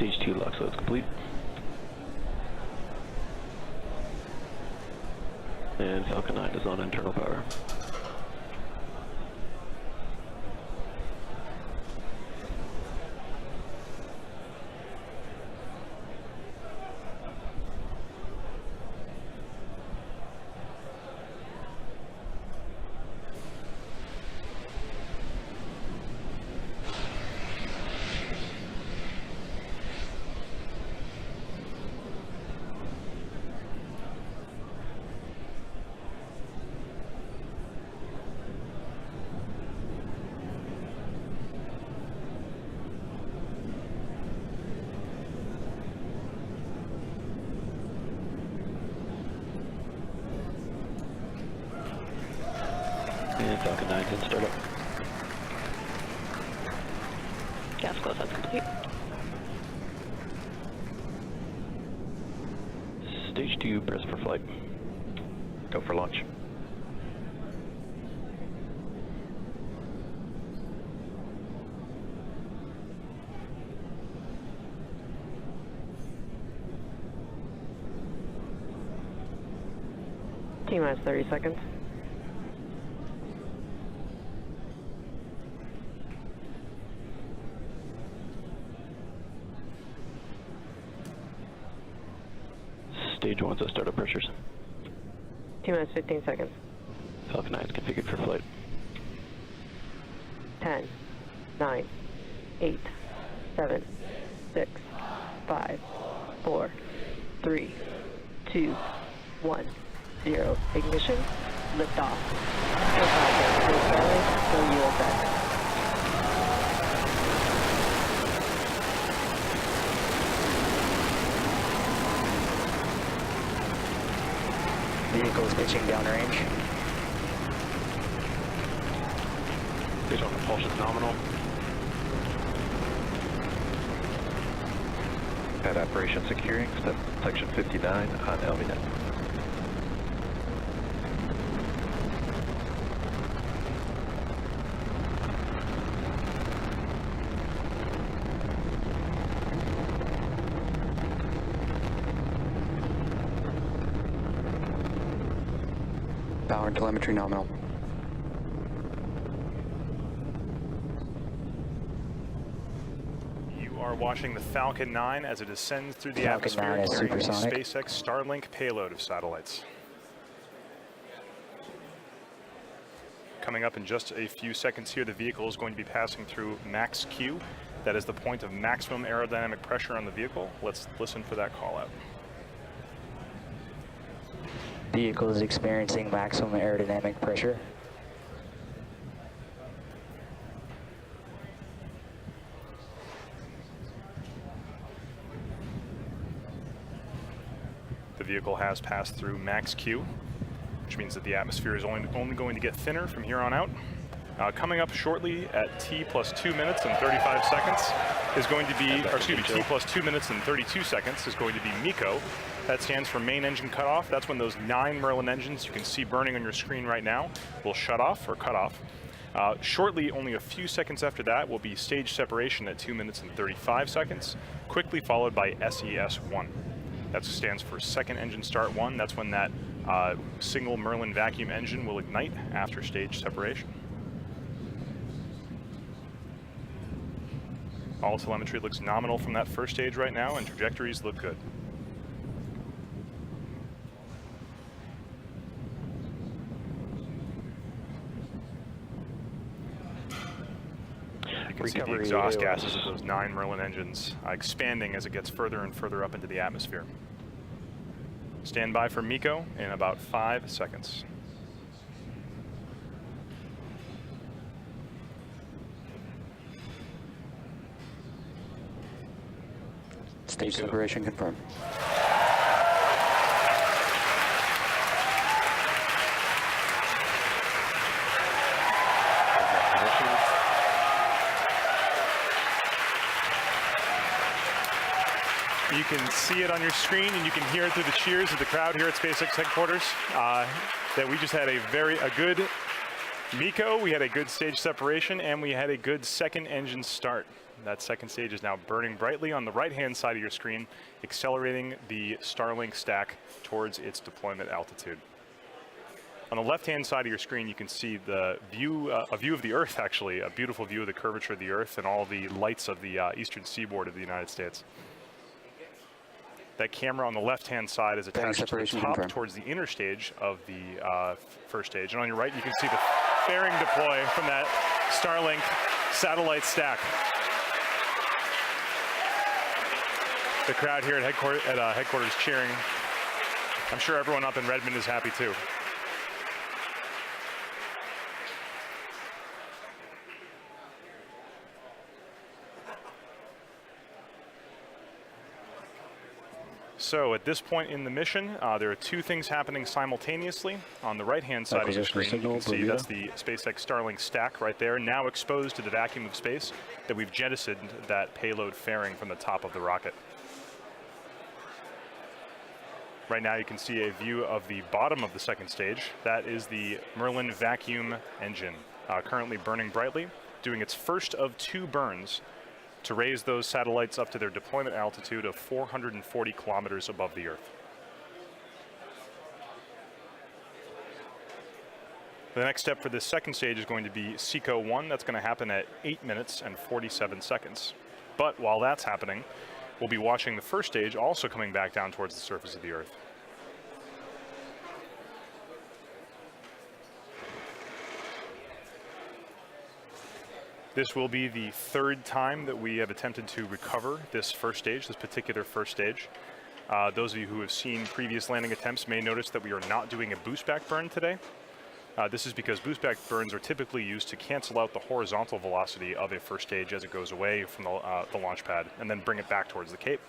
Stage 2 lock loads complete. And Falcon 9 is on internal power. And Falcon 9's in startup. Gas closeout's complete. Stage 2, press for flight. Go for launch. T-minus 30 seconds. Stage 1's at startup pressures. T-minus 15 seconds. Falcon 9 is configured for flight. 10, 9, 8, 7, 6, 5, 4, 3, 2, 1, 0. Ignition. Liftoff. Go USA. Vehicle is pitching downrange. Stage 1 propulsion nominal. Pad operation securing, step section 59 on LVNet. Power and telemetry nominal. You are watching the Falcon 9 as it ascends through the Falcon 9 atmosphere is carrying the supersonic. SpaceX Starlink payload of satellites. Coming up in just a few seconds here, the vehicle is going to be passing through max Q. That is the point of maximum aerodynamic pressure on the vehicle. Let's listen for that call out. Vehicle is experiencing maximum aerodynamic pressure. The vehicle has passed through max Q, which means that the atmosphere is only going to get thinner from here on out. Coming up shortly at T plus 2 minutes and 35 seconds is going to be, or excuse me, T plus 2 minutes and 32 seconds is going to be MECO. That stands for main engine cutoff. That's when those 9 Merlin engines you can see burning on your screen right now will shut off or cut off. Shortly, only a few seconds after that, will be stage separation at 2 minutes and 35 seconds, quickly followed by SES1. That stands for second engine start 1. That's when that single Merlin vacuum engine will ignite after stage separation. All telemetry looks nominal from that first stage right now, and trajectories look good. You can see the exhaust gases of those 9 Merlin engines expanding as it gets further and further up into the atmosphere. Stand by for MECO in about 5 seconds. Stage separation confirmed. You can see it on your screen, and you can hear it through the cheers of the crowd here at SpaceX headquarters, that we just had a good MECO, we had a good stage separation, and we had a good second engine start. That second stage is now burning brightly on the right-hand side of your screen, accelerating the Starlink stack towards its deployment altitude. On the left-hand side of your screen, you can see the view, a view of the Earth, actually, a beautiful view of the curvature of the Earth and all the lights of the eastern seaboard of the United States. That camera on the left-hand side is attached to the top towards the inner stage of the first stage. And on your right, you can see the fairing deploy from that Starlink satellite stack. The crowd here at headquarters cheering. I'm sure everyone up in Redmond is happy too. So at this point in the mission, there are two things happening simultaneously. On the right-hand side of your screen, you can see that's the SpaceX Starlink stack right there, now exposed to the vacuum of space that we've jettisoned that payload fairing from the top of the rocket. Right now you can see a view of the bottom of the second stage. That is the Merlin vacuum engine, currently burning brightly, doing its first of two burns to raise those satellites up to their deployment altitude of 440 kilometers above the Earth. The next step for this second stage is going to be SECO-1. That's going to happen at 8 minutes and 47 seconds. But while that's happening, we'll be watching the first stage also coming back down towards the surface of the Earth. This will be the third time that we have attempted to recover this first stage, this particular first stage. Those of you who have seen previous landing attempts may notice that we are not doing a boost back burn today. This is because boost back burns are typically used to cancel out the horizontal velocity of a first stage as it goes away from the launch pad and then bring it back towards the Cape.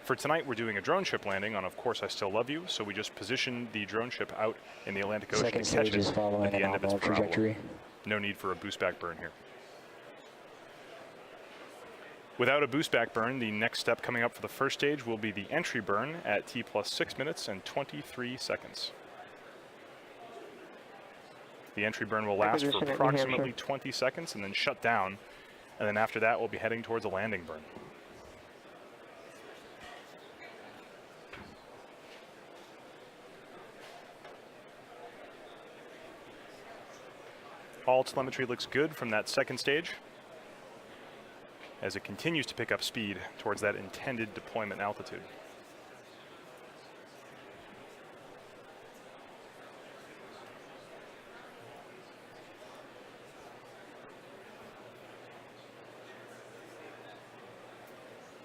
For tonight, we're doing a drone ship landing on Of Course I Still Love You, so we just position the drone ship out in the Atlantic Ocean and catch it at the end of its trajectory. No need for a boost back burn here. Without a boost back burn, the next step coming up for the first stage will be the entry burn at T plus 6 minutes and 23 seconds. The entry burn will last for approximately 20 seconds and then shut down. And then after that, we'll be heading towards a landing burn. All telemetry looks good from that second stage as it continues to pick up speed towards that intended deployment altitude.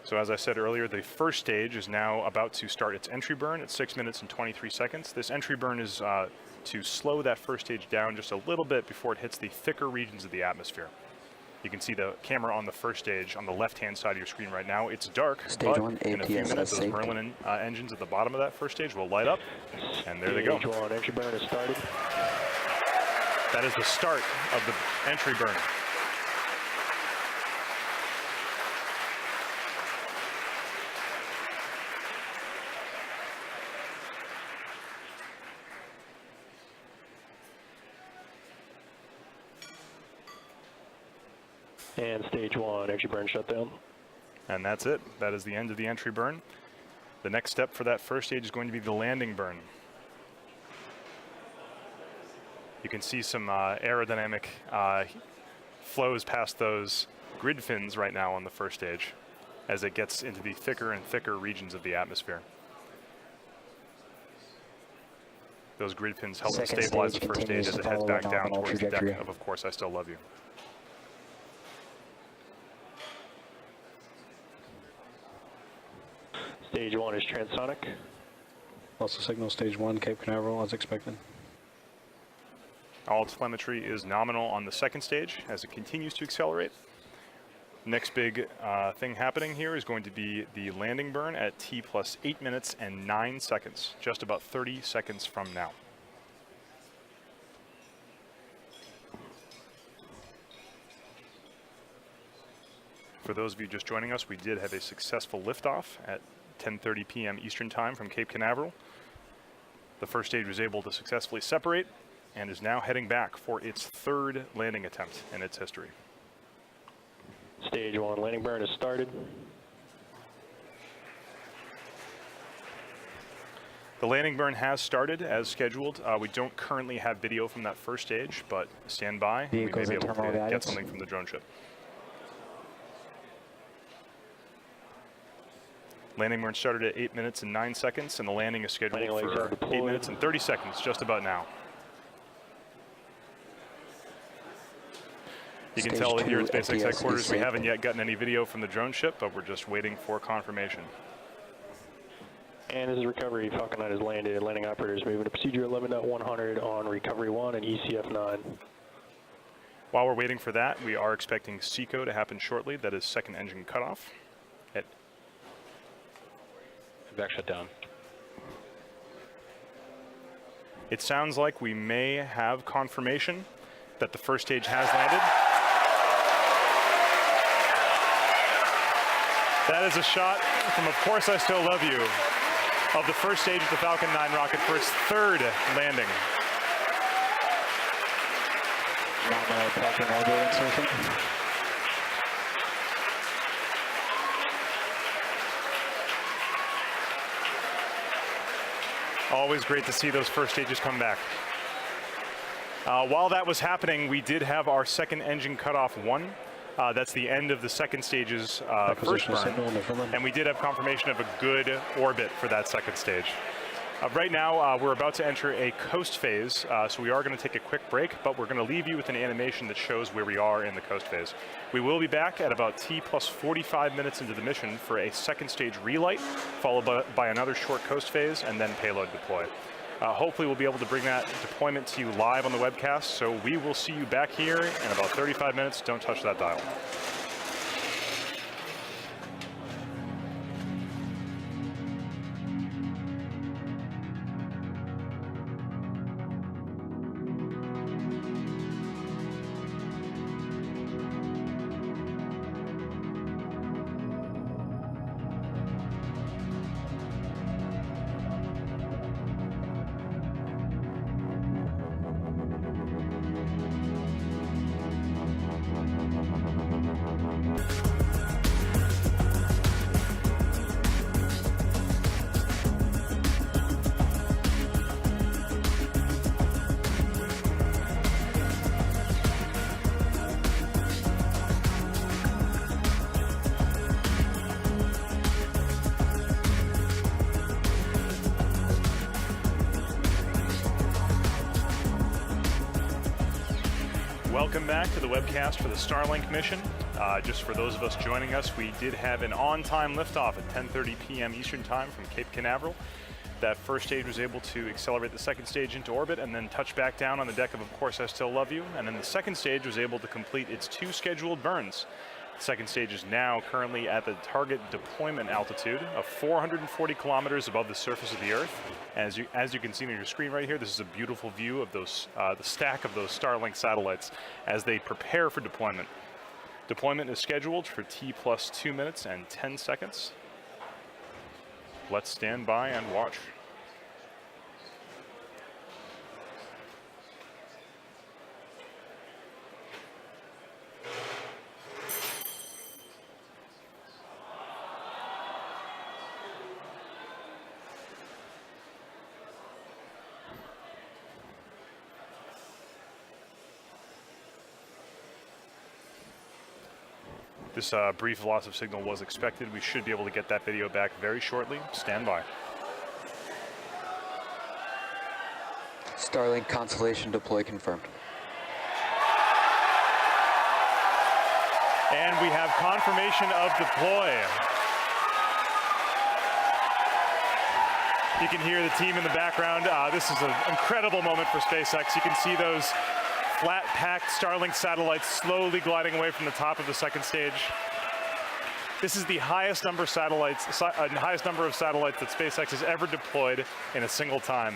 So as I said earlier, the first stage is now about to start its entry burn at 6 minutes and 23 seconds. This entry burn is to slow that first stage down just a little bit before it hits the thicker regions of the atmosphere. You can see the camera on the first stage on the left-hand side of your screen right now. It's dark, but in a few minutes, those Merlin engines at the bottom of that first stage will light up, and there they go. Entry burn has started. That is the start of the entry burn. And stage 1, entry burn shutdown. And that's it. That is the end of the entry burn. The next step for that first stage is going to be the landing burn. You can see some aerodynamic flows past those grid fins right now on the first stage as it gets into the thicker and thicker regions of the atmosphere. Those grid fins help to stabilize the first stage as it heads back down towards the deck of Course I Still Love You. Stage 1 is transonic. Also signal stage 1, Cape Canaveral, as expected. All telemetry is nominal on the second stage as it continues to accelerate. Next big thing happening here is going to be the landing burn at T plus 8 minutes and 9 seconds, just about 30 seconds from now. For those of you just joining us, we did have a successful liftoff at 10:30 p.m. Eastern Time from Cape Canaveral. The first stage was able to successfully separate and is now heading back for its third landing attempt in its history. Stage 1 landing burn has started. The landing burn has started as scheduled. We don't currently have video from that first stage, but stand by. Vehicles we may and be able terminal to get guidance. something from the drone ship. Landing burn started at 8 minutes and 9 seconds, and the landing is scheduled Landing legs are for deployed. 8 minutes and 30 seconds, just about now. You can Stage tell that here at 2 Spacex FTS headquarters is we safe. haven't yet gotten any video from the drone ship, but we're just waiting for confirmation. And this is recovery. Falcon 9 has landed. Landing operators moving to procedure 11.100 on recovery 1 and ECF 9. While we're waiting for that, we are expecting SECO to happen shortly. That is second engine cutoff. Back shut down. It sounds like we may have confirmation that the first stage has landed. That is a shot from Of Course I Still Love You of the first stage of the Falcon 9 rocket for its third landing. Parking elbow insertion. Always great to see those first stages come back. While that was happening, we did have our second engine cut off 1. That's the end of the second stage's first burn. And we did have confirmation of a good orbit for that second stage. Right now, we're about to enter a coast phase, so we are going to take a quick break, but we're going to leave you with an animation that shows where we are in the coast phase. We will be back at about T plus 45 minutes into the mission for a second stage relight, followed by another short coast phase, and then payload deploy. Hopefully we'll be able to bring that deployment to you live on the webcast, so we will see you back here in about 35 minutes. Don't touch that dial. Welcome back to the webcast for the Starlink mission. Just for those of us joining us, we did have an on-time liftoff at 10:30 p.m. Eastern Time from Cape Canaveral. That first stage was able to accelerate the second stage into orbit and then touch back down on the deck of Course I Still Love You. And then the second stage was able to complete its 2 scheduled burns. The second stage is now currently at the target deployment altitude of 440 kilometers above the surface of the Earth. As you can see on your screen right here, this is a beautiful view of those the stack of those Starlink satellites as they prepare for deployment. Deployment is scheduled for T plus 2 minutes and 10 seconds. Let's stand by and watch. This brief loss of signal was expected. We should be able to get that video back very shortly. Stand by. Starlink constellation deploy confirmed. And we have confirmation of deploy. You can hear the team in the background. This is an incredible moment for SpaceX. You can see those flat-packed Starlink satellites slowly gliding away from the top of the second stage. This is the highest number of satellites that SpaceX has ever deployed in a single time.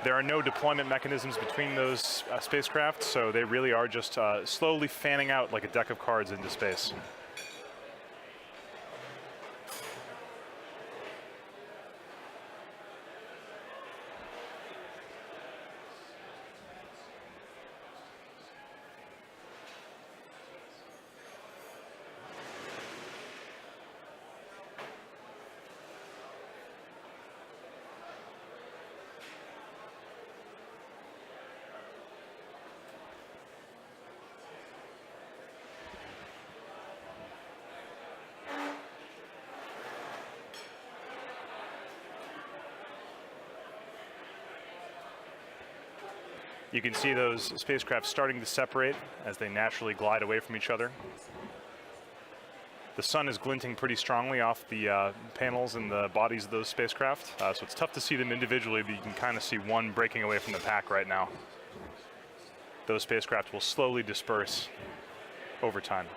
There are no deployment mechanisms between those spacecraft, so they really are just slowly fanning out like a deck of cards into space. You can see those spacecraft starting to separate as they naturally glide away from each other. The sun is glinting pretty strongly off the panels and the bodies of those spacecraft, so it's tough to see them individually, but you can kind of see one breaking away from the pack right now. Those spacecraft will slowly disperse over time.